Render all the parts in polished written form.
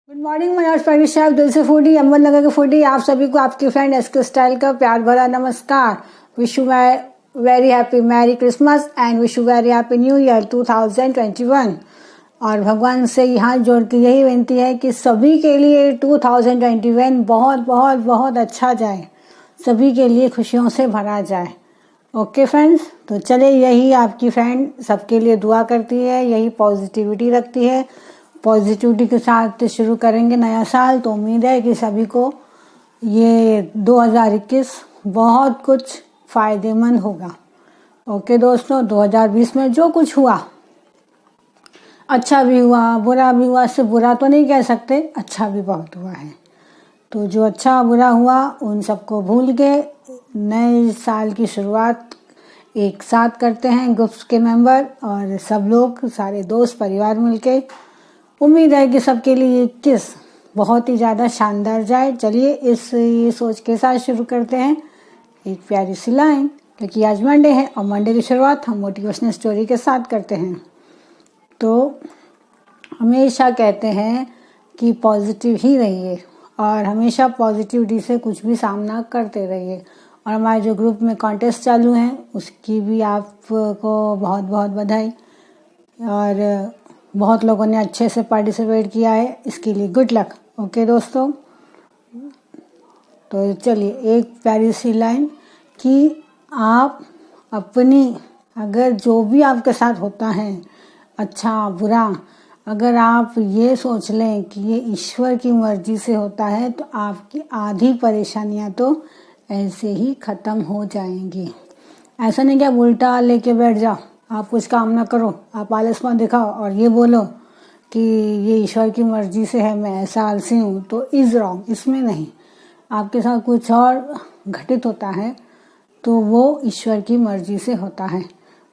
Good morning Manoj Pandey साहब, दिल से फूडी, अहमदनगर के फूडी। आप सभी को आपकी फ्रेंड एसके स्टाइल का प्यार भरा नमस्कार। Wish you very happy merry Christmas and wish you very happy new year 2021। और भगवान से यहाँ जोड़ के यही विनती है कि सभी के लिए 2021 बहुत बहुत बहुत अच्छा जाए, सभी के लिए खुशियों से भरा जाए। ओके फ्रेंड्स, तो चले, यही आपकी फ्रेंड सबके लिए दुआ करती है, यही पॉजिटिविटी रखती है। पॉजिटिविटी के साथ शुरू करेंगे नया साल, तो उम्मीद है कि सभी को ये 2021 बहुत कुछ फ़ायदेमंद होगा। ओके दोस्तों, 2020 में जो कुछ हुआ, अच्छा भी हुआ बुरा भी हुआ, इससे बुरा तो नहीं कह सकते, अच्छा भी बहुत हुआ है। तो जो अच्छा बुरा हुआ उन सबको भूल के नए साल की शुरुआत एक साथ करते हैं ग्रुप्स के मेंबर और सब लोग, सारे दोस्त परिवार मिलके। उम्मीद है कि सबके लिए 21 बहुत ही ज़्यादा शानदार जाए। चलिए इस सोच के साथ शुरू करते हैं एक प्यारी सी लाइन, क्योंकि आज मंडे है और मंडे की शुरुआत हम मोटिवेशनल स्टोरी के साथ करते हैं। तो हमेशा कहते हैं कि पॉजिटिव ही रहिए और हमेशा पॉजिटिविटी से कुछ भी सामना करते रहिए। और हमारे जो ग्रुप में कॉन्टेस्ट चालू हैं उसकी भी आपको बहुत बहुत बधाई, और बहुत लोगों ने अच्छे से पार्टिसिपेट किया है, इसके लिए गुड लक। ओके दोस्तों, तो चलिए एक प्यारी सी लाइन कि आप अपनी, अगर जो भी आपके साथ होता है अच्छा बुरा, अगर आप ये सोच लें कि ये ईश्वर की मर्जी से होता है, तो आपकी आधी परेशानियां तो ऐसे ही ख़त्म हो जाएंगी। ऐसा नहीं कि आप उल्टा लेके बैठ जाओ, आप कुछ काम ना करो, आप आलसपन दिखाओ और ये बोलो कि ये ईश्वर की मर्जी से है, मैं ऐसा आलसी हूँ, तो इज़ रॉन्ग। इसमें नहीं, आपके साथ कुछ और घटित होता है तो वो ईश्वर की मर्जी से होता है।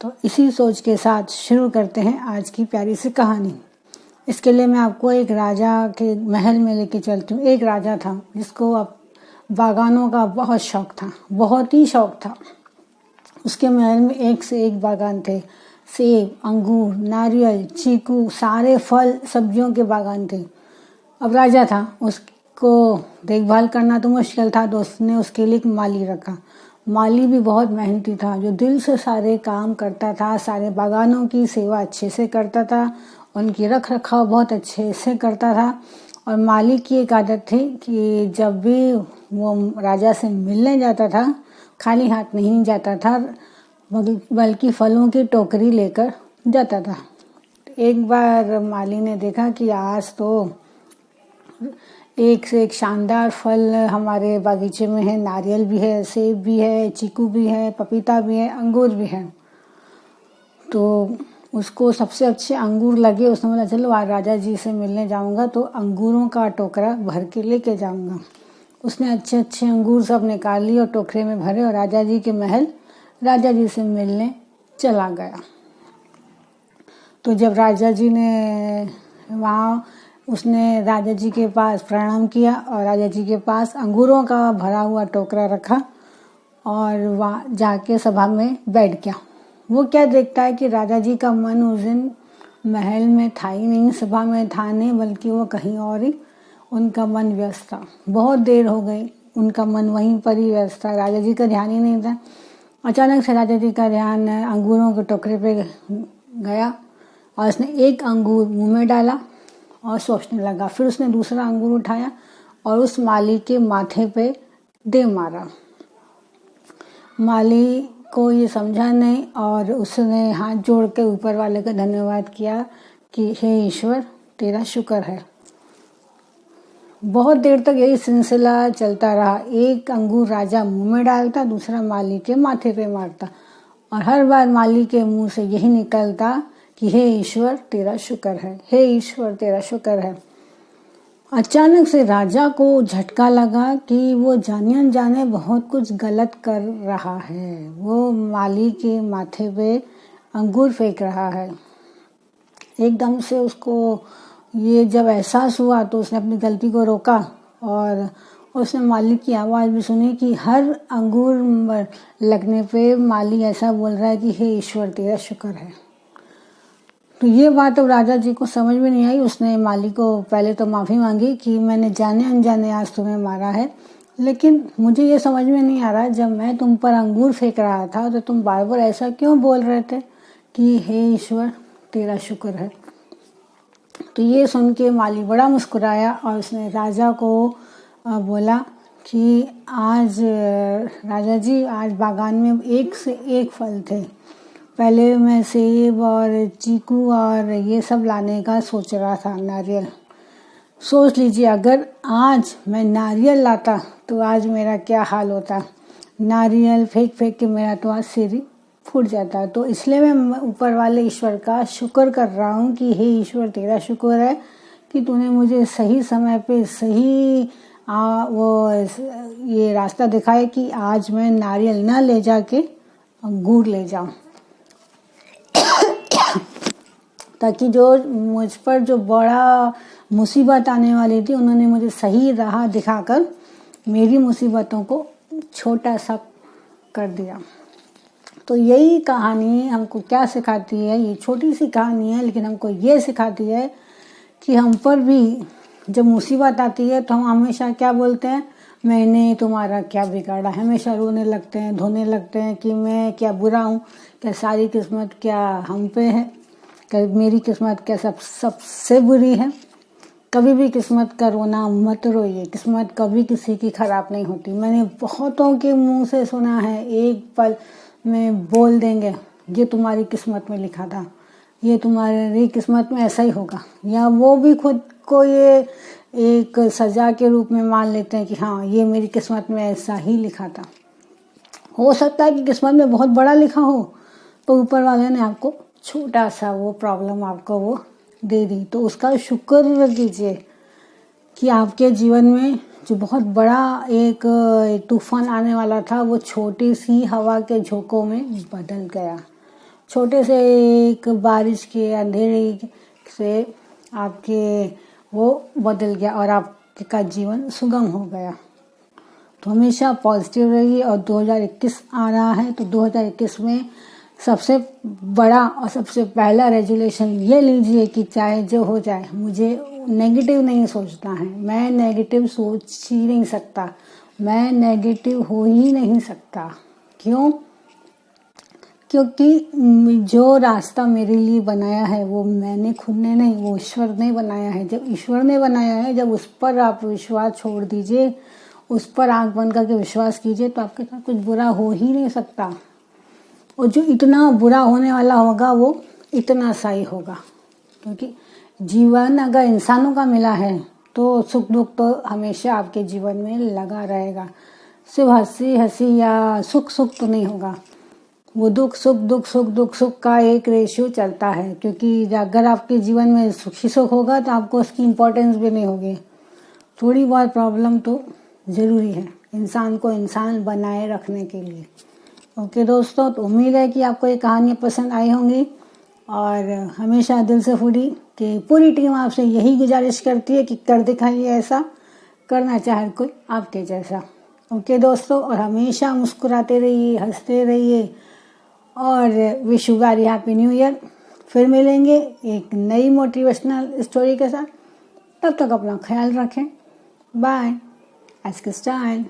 तो इसी सोच के साथ शुरू करते हैं आज की प्यारी सी कहानी। इसके लिए मैं आपको एक राजा के महल में लेके चलती हूँ। एक राजा था जिसको अब बागानों का बहुत शौक था, बहुत ही शौक था। उसके महल में एक से एक बागान थे, सेब, अंगूर, नारियल, चीकू, सारे फल सब्जियों के बागान थे। अब राजा था, उसको देखभाल करना तो मुश्किल था, तो उसने उसके लिए एक माली रखा। माली भी बहुत मेहनती था, जो दिल से सारे काम करता था, सारे बागानों की सेवा अच्छे से करता था, उनकी रख रखाव बहुत अच्छे से करता था। और माली की एक आदत थी कि जब भी वो राजा से मिलने जाता था, खाली हाथ नहीं जाता था, बल्कि फलों की टोकरी लेकर जाता था। एक बार माली ने देखा कि आज तो एक से एक शानदार फल हमारे बागीचे में है, नारियल भी है, सेब भी है, चीकू भी है, पपीता भी है, अंगूर भी है। तो उसको सबसे अच्छे अंगूर लगे, उसने बोला चलो आज राजा जी से मिलने जाऊंगा तो अंगूरों का टोकरा भर के लेके जाऊंगा। उसने अच्छे अच्छे अंगूर सब निकाल लिए और टोकरे में भरे और राजा जी के महल राजा जी से मिलने चला गया। तो जब राजा जी ने वहाँ, उसने राजा जी के पास प्रणाम किया और राजा जी के पास अंगूरों का भरा हुआ टोकरा रखा और वहाँ जाके सभा में बैठ गया। वो क्या देखता है कि राजा जी का मन उस दिन महल में था ही नहीं, सभा में था नहीं, बल्कि वो कहीं और ही उनका मन व्यस्त था। बहुत देर हो गई, उनका मन वहीं पर ही व्यस्त था, राजा जी का ध्यान ही नहीं था। अचानक से राजा जी का ध्यान अंगूरों के टोकरे पे गया और उसने एक अंगूर मुंह में डाला और सोचने लगा। फिर उसने दूसरा अंगूर उठाया और उस माली के माथे पे दे मारा। माली को ये समझा नहीं और उसने हाथ जोड़ के ऊपर वाले का धन्यवाद किया कि हे ईश्वर, तेरा शुक्र है। बहुत देर तक यही सिलसिला चलता रहा। एक अंगूर राजा मुंह में डालता, दूसरा माली के माथे पे मारता और हर बार माली के मुंह से यही निकलता कि हे ईश्वर तेरा शुक्र है, हे ईश्वर तेरा शुक्र है। अचानक से राजा को झटका लगा कि वो जाने अनजाने बहुत कुछ गलत कर रहा है। वो माली के माथे पे अंगूर फेंक रहा है। एकदम से उसको ये जब एहसास हुआ तो उसने अपनी गलती को रोका और उसने माली की आवाज़ भी सुनी कि हर अंगूर लगने पे माली ऐसा बोल रहा है कि हे ईश्वर तेरा शुक्र है। तो ये बात अब राजा जी को समझ में नहीं आई। उसने माली को पहले तो माफ़ी मांगी कि मैंने जाने अनजाने आज तुम्हें मारा है, लेकिन मुझे ये समझ में नहीं आ रहा, जब मैं तुम पर अंगूर फेंक रहा था तो तुम बार बार ऐसा क्यों बोल रहे थे कि हे ईश्वर तेरा शुक्र है। तो ये सुन के माली बड़ा मुस्कुराया और उसने राजा को बोला कि आज राजा जी, आज बागान में एक से एक फल थे। पहले मैं सेब और चीकू और ये सब लाने का सोच रहा था, नारियल। सोच लीजिए अगर आज मैं नारियल लाता तो आज मेरा क्या हाल होता। नारियल फेंक फेंक के मेरा तो आज सिर ही फूट जाता। तो इसलिए मैं ऊपर वाले ईश्वर का शुक्र कर रहा हूँ कि हे ईश्वर तेरा शुक्र है कि तूने मुझे सही समय पे सही ये रास्ता दिखाया कि आज मैं नारियल न ले जाके अंगूर ले जाऊँ, ताकि जो मुझ पर जो बड़ा मुसीबत आने वाली थी उन्होंने मुझे सही राह दिखाकर मेरी मुसीबतों को छोटा सा कर दिया। तो यही कहानी हमको क्या सिखाती है, ये छोटी सी कहानी है लेकिन हमको ये सिखाती है कि हम पर भी जब मुसीबत आती है तो हम हमेशा क्या बोलते हैं, मैंने तुम्हारा क्या बिगाड़ा। हमेशा रोने लगते हैं, धोने लगते हैं कि मैं क्या बुरा हूँ, क्या सारी किस्मत क्या हम पे है, क्या मेरी किस्मत क्या सबसे बुरी है। कभी भी किस्मत का रोना मत रोइए, किस्मत कभी किसी की खराब नहीं होती। मैंने बहुतों के मुंह से सुना है, एक पल में बोल देंगे ये तुम्हारी किस्मत में लिखा था, ये तुम्हारी किस्मत में ऐसा ही होगा, या वो भी खुद को ये एक सजा के रूप में मान लेते हैं कि हाँ ये मेरी किस्मत में ऐसा ही लिखा था। हो सकता है कि किस्मत में बहुत बड़ा लिखा हो, तो ऊपर वाले ने आपको छोटा सा वो प्रॉब्लम आपको वो दे दी, तो उसका शुक्र कीजिए कि आपके जीवन में जो बहुत बड़ा एक तूफान आने वाला था वो छोटी सी हवा के झोंकों में बदल गया। छोटे से एक बारिश के अंधेरे से आपके वो बदल गया और आपका जीवन सुगम हो गया। तो हमेशा पॉजिटिव रहिए। और 2021 आ रहा है, तो 2021 में सबसे बड़ा और सबसे पहला रेजोल्यूशन ये लीजिए कि चाहे जो हो जाए मुझे नेगेटिव नहीं सोचना है। मैं नेगेटिव सोच ही नहीं सकता, मैं नेगेटिव हो ही नहीं सकता। क्यों? क्योंकि जो रास्ता मेरे लिए बनाया है वो मैंने खुद ने नहीं, वो ईश्वर ने बनाया है। जब ईश्वर ने बनाया है, जब उस पर आप विश्वास छोड़ दीजिए, उस पर आंख बंद करके विश्वास कीजिए, तो आपके साथ कुछ बुरा हो ही नहीं सकता। और जो इतना बुरा होने वाला होगा वो इतना सा ही होगा, क्योंकि जीवन अगर इंसानों का मिला है तो सुख दुख तो हमेशा आपके जीवन में लगा रहेगा। सिर्फ हंसी हंसी या सुख सुख तो नहीं होगा, वो दुख सुख दुख सुख दुख सुख का एक रेशियो चलता है। क्योंकि अगर आपके जीवन में सुखी सुख होगा तो आपको उसकी इम्पोर्टेंस भी नहीं होगी। थोड़ी बहुत प्रॉब्लम तो ज़रूरी है इंसान को इंसान बनाए रखने के लिए। ओके दोस्तों, तो उम्मीद है कि आपको ये कहानियाँ पसंद आई होंगी। और हमेशा दिल से पूरी टीम आपसे यही गुजारिश करती है कि कर दिखाइए ऐसा, करना चाहे कोई आपके जैसा। ओके दोस्तों, और हमेशा मुस्कुराते रहिए, हंसते रहिए और wish you very happy new year. फिर मिलेंगे एक नई मोटिवेशनल स्टोरी के साथ। तब तक अपना ख्याल रखें। बाय। Ask style.